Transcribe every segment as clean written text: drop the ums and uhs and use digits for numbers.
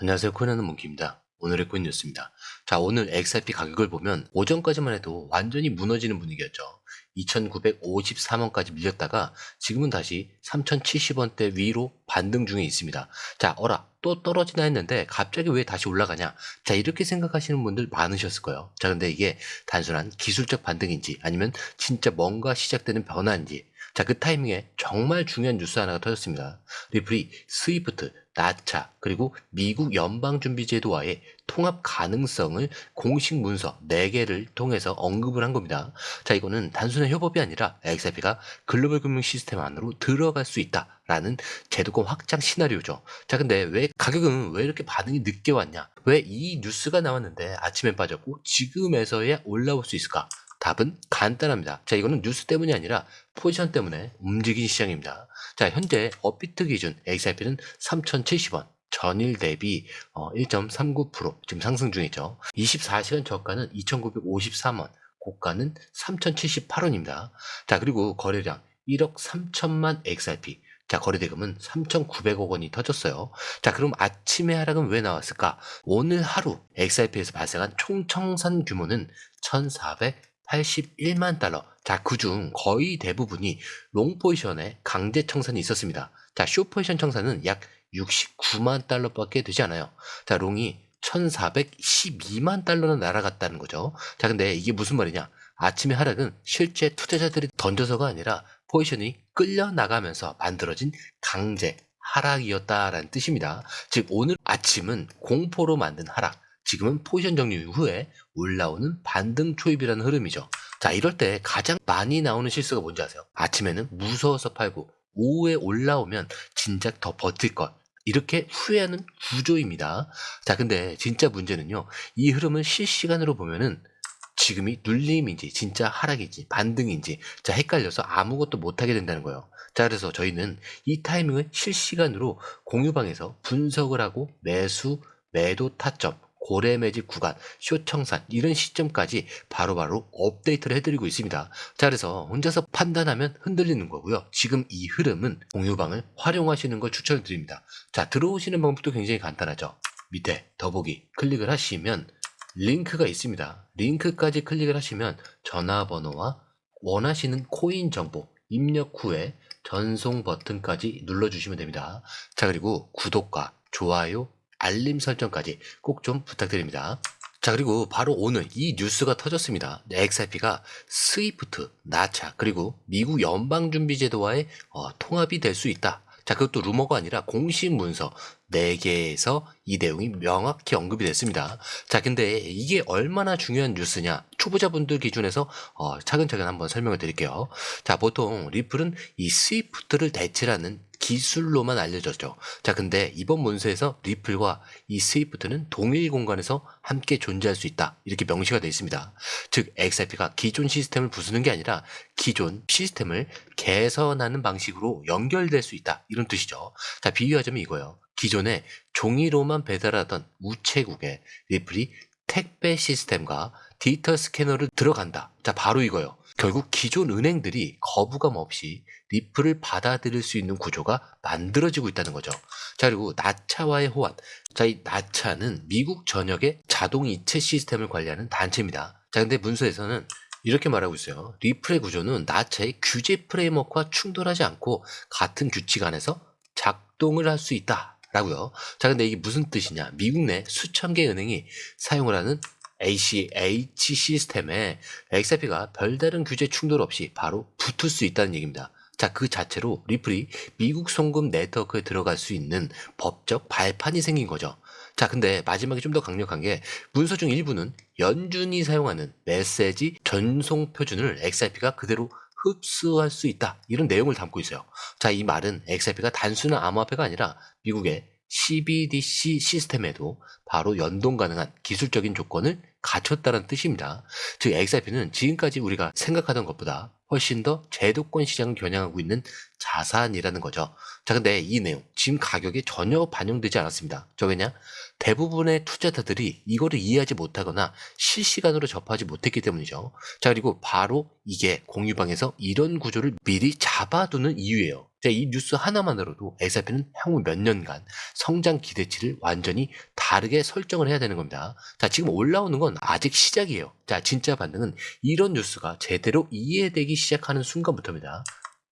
안녕하세요. 코인하는 몽키입니다. 오늘의 코인 뉴스입니다. 자, 오늘 XRP 가격을 보면 오전까지만 해도 완전히 무너지는 분위기였죠. 2,953원까지 밀렸다가 지금은 다시 3,070원대 위로 반등 중에 있습니다. 자, 또 떨어지나 했는데 갑자기 왜 다시 올라가냐? 자, 이렇게 생각하시는 분들 많으셨을 거예요. 자, 근데 이게 단순한 기술적 반등인지 아니면 진짜 뭔가 시작되는 변화인지, 자, 그 타이밍에 정말 중요한 뉴스 하나가 터졌습니다. 리플이 스위프트, 나차, 그리고 미국 연방준비제도와의 통합 가능성을 공식 문서 4개를 통해서 언급을 한 겁니다. 자, 이거는 단순한 협업이 아니라 XRP가 글로벌 금융 시스템 안으로 들어갈 수 있다라는 제도권 확장 시나리오죠. 자, 근데 가격은 왜 이렇게 반응이 늦게 왔냐? 왜 이 뉴스가 나왔는데 아침에 빠졌고 지금에서야 올라올 수 있을까? 답은 간단합니다. 자, 이거는 뉴스 때문이 아니라 포지션 때문에 움직인 시장입니다. 자, 현재 업비트 기준 XRP는 3,070원, 전일 대비 1.39% 지금 상승 중이죠. 24시간 저가는 2,953원, 고가는 3,078원입니다. 자, 그리고 거래량 1억 3천만 XRP. 자, 거래대금은 3,900억 원이 터졌어요. 자, 그럼 아침의 하락은 왜 나왔을까? 오늘 하루 XRP에서 발생한 총 청산 규모는 1,481만 달러. 자, 그중 거의 대부분이 롱 포지션에 강제 청산이 있었습니다. 자, 숏 포지션 청산은 약 69만 달러밖에 되지 않아요. 자, 롱이 1,412만 달러나 날아갔다는 거죠. 자, 근데 이게 무슨 말이냐? 아침의 하락은 실제 투자자들이 던져서가 아니라 포지션이 끌려나가면서 만들어진 강제 하락이었다라는 뜻입니다. 즉, 오늘 아침은 공포로 만든 하락, 지금은 포지션 정리 이후에 올라오는 반등 초입이라는 흐름이죠. 자, 이럴 때 가장 많이 나오는 실수가 뭔지 아세요? 아침에는 무서워서 팔고 오후에 올라오면 진작 더 버틸 것, 이렇게 후회하는 구조입니다. 자, 근데 진짜 문제는요, 이 흐름을 실시간으로 보면은 지금이 눌림인지 진짜 하락인지 반등인지 자 헷갈려서 아무것도 못하게 된다는 거예요. 자, 그래서 저희는 이 타이밍을 실시간으로 공유방에서 분석을 하고 매수, 매도 타점, 고래 매집 구간, 숏 청산 이런 시점까지 바로바로 업데이트를 해드리고 있습니다. 자, 그래서 혼자서 판단하면 흔들리는 거고요. 지금 이 흐름은 공유방을 활용하시는 걸 추천드립니다. 자, 들어오시는 방법도 굉장히 간단하죠. 밑에 더보기 클릭을 하시면 링크가 있습니다. 링크까지 클릭을 하시면 전화번호와 원하시는 코인 정보 입력 후에 전송 버튼까지 눌러주시면 됩니다. 자, 그리고 구독과 좋아요, 알림 설정까지 꼭 좀 부탁드립니다. 자, 그리고 바로 오늘 이 뉴스가 터졌습니다. XRP가 스위프트, 나차, 그리고 미국 연방준비제도와의 통합이 될 수 있다. 자, 그것도 루머가 아니라 공식 문서 4개에서 이 내용이 명확히 언급이 됐습니다. 자, 근데 이게 얼마나 중요한 뉴스냐? 초보자분들 기준에서 차근차근 한번 설명을 드릴게요. 자, 보통 리플은 이 스위프트를 대체하는 기술로만 알려졌죠. 자, 근데 이번 문서에서 리플과 이 스위프트는 동일 공간에서 함께 존재할 수 있다. 이렇게 명시가 되어 있습니다. 즉, XRP가 기존 시스템을 부수는 게 아니라 기존 시스템을 개선하는 방식으로 연결될 수 있다. 이런 뜻이죠. 자, 비유하자면 이거예요. 기존에 종이로만 배달하던 우체국에 리플이 택배 시스템과 디지털 스캐너를 들어간다. 자, 바로 이거예요. 결국 기존 은행들이 거부감 없이 리플을 받아들일 수 있는 구조가 만들어지고 있다는 거죠. 자, 그리고 나차와의 호환. 자, 이 나차는 미국 전역의 자동 이체 시스템을 관리하는 단체입니다. 자, 근데 문서에서는 이렇게 말하고 있어요. 리플의 구조는 나차의 규제 프레임워크와 충돌하지 않고 같은 규칙 안에서 작동을 할 수 있다. 라고요. 자, 근데 이게 무슨 뜻이냐? 미국 내 수천 개 은행이 사용을 하는 ACH 시스템에 XRP가 별다른 규제 충돌 없이 바로 붙을 수 있다는 얘기입니다. 자, 그 자체로 리플이 미국 송금 네트워크에 들어갈 수 있는 법적 발판이 생긴 거죠. 자, 근데 마지막에 좀 더 강력한 게 문서 중 일부는 연준이 사용하는 메시지 전송 표준을 XRP가 그대로 흡수할 수 있다. 이런 내용을 담고 있어요. 자, 이 말은 XRP가 단순한 암호화폐가 아니라 미국의 CBDC 시스템에도 바로 연동 가능한 기술적인 조건을 갖췄다는 뜻입니다. 즉, XRP는 지금까지 우리가 생각하던 것보다 훨씬 더 제도권 시장을 겨냥하고 있는 자산이라는 거죠. 자, 근데 이 내용 지금 가격에 전혀 반영되지 않았습니다. 왜냐? 대부분의 투자자들이 이거를 이해하지 못하거나 실시간으로 접하지 못했기 때문이죠. 자, 그리고 바로 이게 공유방에서 이런 구조를 미리 잡아두는 이유예요. 자, 이 뉴스 하나만으로도 XRP는 향후 몇 년간 성장 기대치를 완전히 다르게 설정을 해야 되는 겁니다. 자, 지금 올라오는 건 아직 시작이에요. 자, 진짜 반등은 이런 뉴스가 제대로 이해되기 시작하는 순간부터입니다.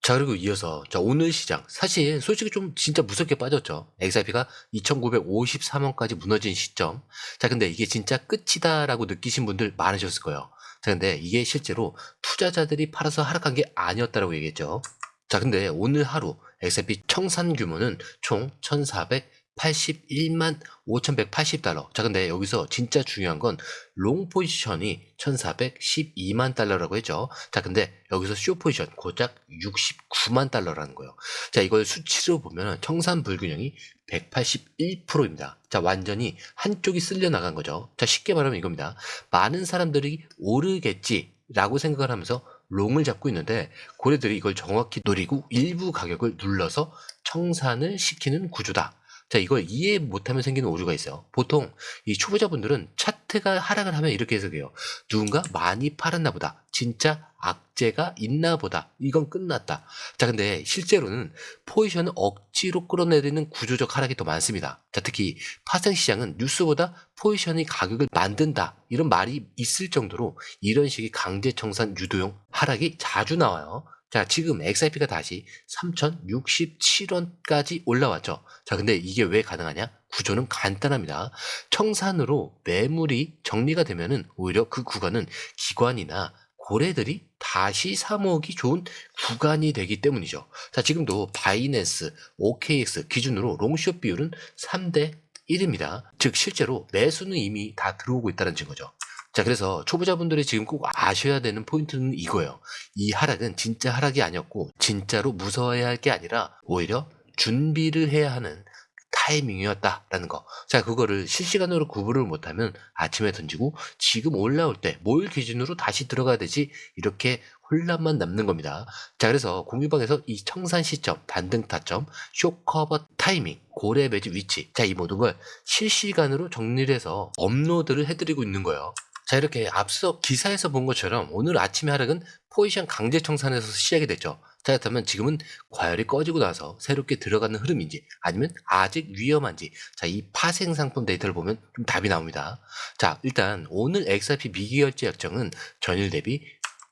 자, 그리고 이어서 오늘 시장 사실 솔직히 좀 진짜 무섭게 빠졌죠. XRP가 2953원까지 무너진 시점. 자, 근데 이게 진짜 끝이다라고 느끼신 분들 많으셨을 거예요. 자, 근데 이게 실제로 투자자들이 팔아서 하락한 게 아니었다라고 얘기했죠. 자, 근데 오늘 하루 XRP 청산 규모는 총 1481만 5180달러. 자, 근데 여기서 진짜 중요한 건 롱 포지션이 1412만 달러라고 했죠. 자, 근데 여기서 쇼 포지션 고작 69만 달러라는 거예요. 자, 이걸 수치로 보면 청산 불균형이 181%입니다. 자, 완전히 한쪽이 쓸려 나간 거죠. 자, 쉽게 말하면 이겁니다. 많은 사람들이 오르겠지라고 생각을 하면서 롱을 잡고 있는데 고래들이 이걸 정확히 노리고 일부 가격을 눌러서 청산을 시키는 구조다. 자, 이걸 이해 못하면 생기는 오류가 있어요. 보통 이 초보자분들은 차트가 하락을 하면 이렇게 해석해요. 누군가 많이 팔았나 보다. 진짜 악재가 있나 보다. 이건 끝났다. 자, 근데 실제로는 포지션을 억지로 끌어내리는 구조적 하락이 더 많습니다. 자, 특히 파생 시장은 뉴스보다 포지션이 가격을 만든다. 이런 말이 있을 정도로 이런 식의 강제 청산 유도용 하락이 자주 나와요. 자, 지금 XRP가 다시 3067원까지 올라왔죠. 자, 근데 이게 왜 가능하냐? 구조는 간단합니다. 청산으로 매물이 정리가 되면은 오히려 그 구간은 기관이나 고래들이 다시 사모으기 좋은 구간이 되기 때문이죠. 자, 지금도 바이낸스, OKX 기준으로 롱숏 비율은 3대 1입니다. 즉 실제로 매수는 이미 다 들어오고 있다는 증거죠. 자, 그래서 초보자분들이 지금 꼭 아셔야 되는 포인트는 이거예요. 이 하락은 진짜 하락이 아니었고 진짜로 무서워해야 할 게 아니라 오히려 준비를 해야 하는 타이밍이었다라는 거. 자, 그거를 실시간으로 구분을 못하면 아침에 던지고 지금 올라올 때 뭘 기준으로 다시 들어가야 되지? 이렇게 혼란만 남는 겁니다. 자, 그래서 공유방에서 이 청산 시점, 반등 타점, 쇼커버 타이밍, 고래 매집 위치. 자, 이 모든 걸 실시간으로 정리를 해서 업로드를 해드리고 있는 거예요. 자, 이렇게 앞서 기사에서 본 것처럼 오늘 아침의 하락은 포지션 강제 청산에서 시작이 됐죠. 자, 그렇다면 지금은 과열이 꺼지고 나서 새롭게 들어가는 흐름인지 아니면 아직 위험한지, 자, 이 파생 상품 데이터를 보면 좀 답이 나옵니다. 자, 일단 오늘 XRP 미결제 약정은 전일 대비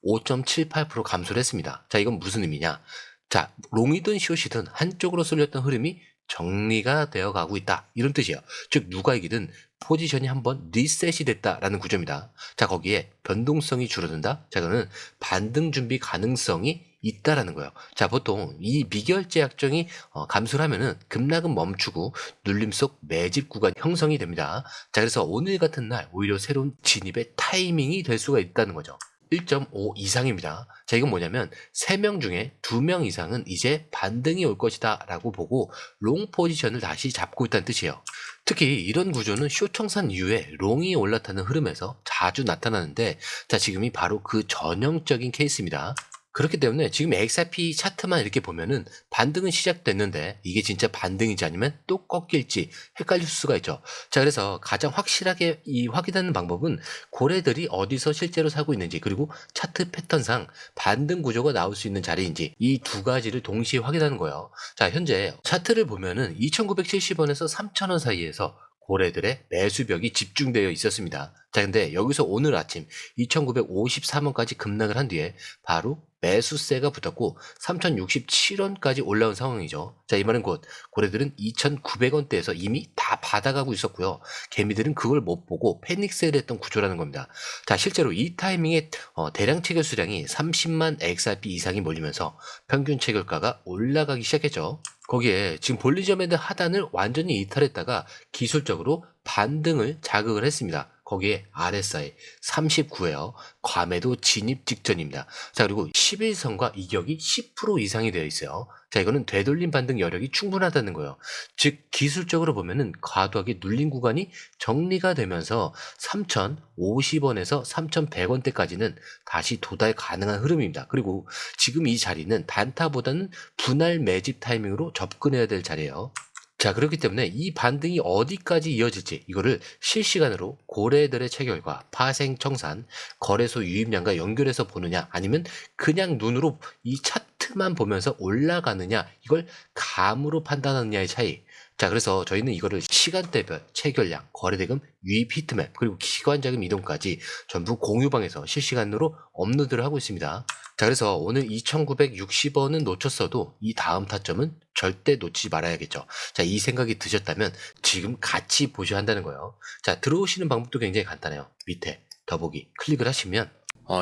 5.78% 감소를 했습니다. 자, 이건 무슨 의미냐? 자, 롱이든 숏이든 한쪽으로 쏠렸던 흐름이 정리가 되어 가고 있다. 이런 뜻이에요. 즉 누가 이기든 포지션이 한번 리셋이 됐다라는 구조입니다. 자, 거기에 변동성이 줄어든다. 자, 그거는 반등 준비 가능성이 있다라는 거예요. 자, 보통 이 미결제 약정이 감소를 하면은 급락은 멈추고 눌림 속 매집 구간 형성이 됩니다. 자, 그래서 오늘 같은 날 오히려 새로운 진입의 타이밍이 될 수가 있다는 거죠. 1.5 이상입니다. 자, 이건 뭐냐면 3명 중에 2명 이상은 이제 반등이 올 것이다 라고 보고 롱 포지션을 다시 잡고 있다는 뜻이에요. 특히 이런 구조는 숏 청산 이후에 롱이 올라타는 흐름에서 자주 나타나는데, 자, 지금이 바로 그 전형적인 케이스입니다. 그렇기 때문에 지금 XRP 차트만 이렇게 보면은 반등은 시작됐는데 이게 진짜 반등인지 아니면 또 꺾일지 헷갈릴 수가 있죠. 자, 그래서 가장 확실하게 확인하는 방법은 고래들이 어디서 실제로 사고 있는지, 그리고 차트 패턴상 반등 구조가 나올 수 있는 자리인지, 이 두 가지를 동시에 확인하는 거예요. 자, 현재 차트를 보면은 2,970원에서 3,000원 사이에서 고래들의 매수벽이 집중되어 있었습니다. 자, 근데 여기서 오늘 아침 2,953원까지 급락을 한 뒤에 바로 매수세가 붙었고 3,067원까지 올라온 상황이죠. 자, 이 말은 곧 고래들은 2,900원대에서 이미 다 받아가고 있었고요. 개미들은 그걸 못 보고 패닉 세일했던 구조라는 겁니다. 자, 실제로 이 타이밍에 대량 체결 수량이 30만 XRP 이상이 몰리면서 평균 체결가가 올라가기 시작했죠. 거기에 지금 볼리저밴드 하단을 완전히 이탈했다가 기술적으로 반등을 자극을 했습니다. 거기에 RSI 39예요. 과매도 진입 직전입니다. 자, 그리고 11선과 이격이 10% 이상이 되어 있어요. 자, 이거는 되돌림 반등 여력이 충분하다는 거예요. 즉, 기술적으로 보면은 과도하게 눌린 구간이 정리가 되면서 3,050원에서 3,100원대까지는 다시 도달 가능한 흐름입니다. 그리고 지금 이 자리는 단타보다는 분할 매집 타이밍으로 접근해야 될 자리예요. 자, 그렇기 때문에 이 반등이 어디까지 이어질지 이거를 실시간으로 고래들의 체결과 파생청산, 거래소 유입량과 연결해서 보느냐, 아니면 그냥 눈으로 이 차트만 보면서 올라가느냐, 이걸 감으로 판단하느냐의 차이. 자, 그래서 저희는 이거를 시간대별 체결량, 거래대금, 유입 히트맵, 그리고 기관자금 이동까지 전부 공유방에서 실시간으로 업로드를 하고 있습니다. 자, 그래서 오늘 2,960원은 놓쳤어도 이 다음 타점은 절대 놓치지 말아야겠죠. 자, 이 생각이 드셨다면 지금 같이 보셔야 한다는 거예요. 자, 들어오시는 방법도 굉장히 간단해요. 밑에 더보기 클릭을 하시면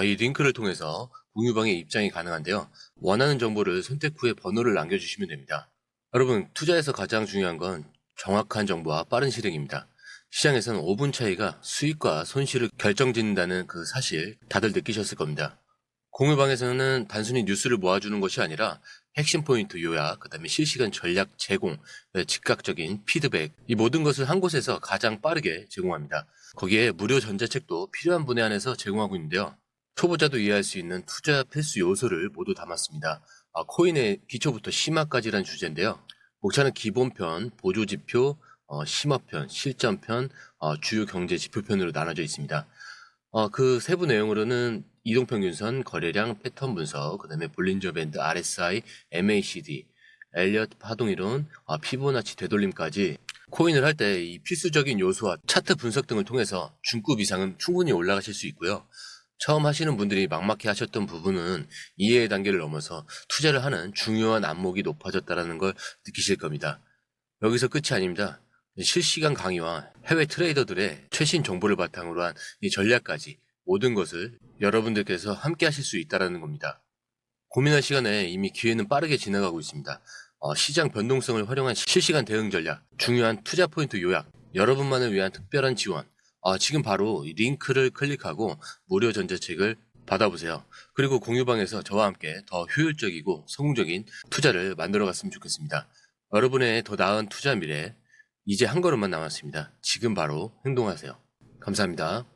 이 링크를 통해서 공유방에 입장이 가능한데요. 원하는 정보를 선택 후에 번호를 남겨주시면 됩니다. 여러분, 투자에서 가장 중요한 건 정확한 정보와 빠른 실행입니다. 시장에서는 5분 차이가 수익과 손실을 결정짓는다는 그 사실 다들 느끼셨을 겁니다. 공유방에서는 단순히 뉴스를 모아주는 것이 아니라 핵심 포인트 요약, 그 다음에 실시간 전략 제공, 즉각적인 피드백, 이 모든 것을 한 곳에서 가장 빠르게 제공합니다. 거기에 무료 전자책도 필요한 분에 한해서 제공하고 있는데요. 초보자도 이해할 수 있는 투자 필수 요소를 모두 담았습니다. 코인의 기초부터 심화까지란 주제인데요. 목차는 기본편, 보조지표, 심화편, 실전편, 주요 경제 지표편으로 나눠져 있습니다. 그 세부 내용으로는 이동평균선, 거래량, 패턴 분석, 그 다음에 볼린저 밴드, RSI, MACD, 엘리엇 파동이론, 피보나치 되돌림까지 코인을 할 때 이 필수적인 요소와 차트 분석 등을 통해서 중급 이상은 충분히 올라가실 수 있고요. 처음 하시는 분들이 막막해 하셨던 부분은 이해의 단계를 넘어서 투자를 하는 중요한 안목이 높아졌다는 걸 느끼실 겁니다. 여기서 끝이 아닙니다. 실시간 강의와 해외 트레이더들의 최신 정보를 바탕으로 한 이 전략까지 모든 것을 여러분들께서 함께 하실 수 있다는 겁니다. 고민할 시간에 이미 기회는 빠르게 지나가고 있습니다. 시장 변동성을 활용한 실시간 대응 전략, 중요한 투자 포인트 요약, 여러분만을 위한 특별한 지원. 지금 바로 이 링크를 클릭하고 무료 전자책을 받아보세요. 그리고 공유방에서 저와 함께 더 효율적이고 성공적인 투자를 만들어 갔으면 좋겠습니다. 여러분의 더 나은 투자 미래, 이제 한 걸음만 남았습니다. 지금 바로 행동하세요. 감사합니다.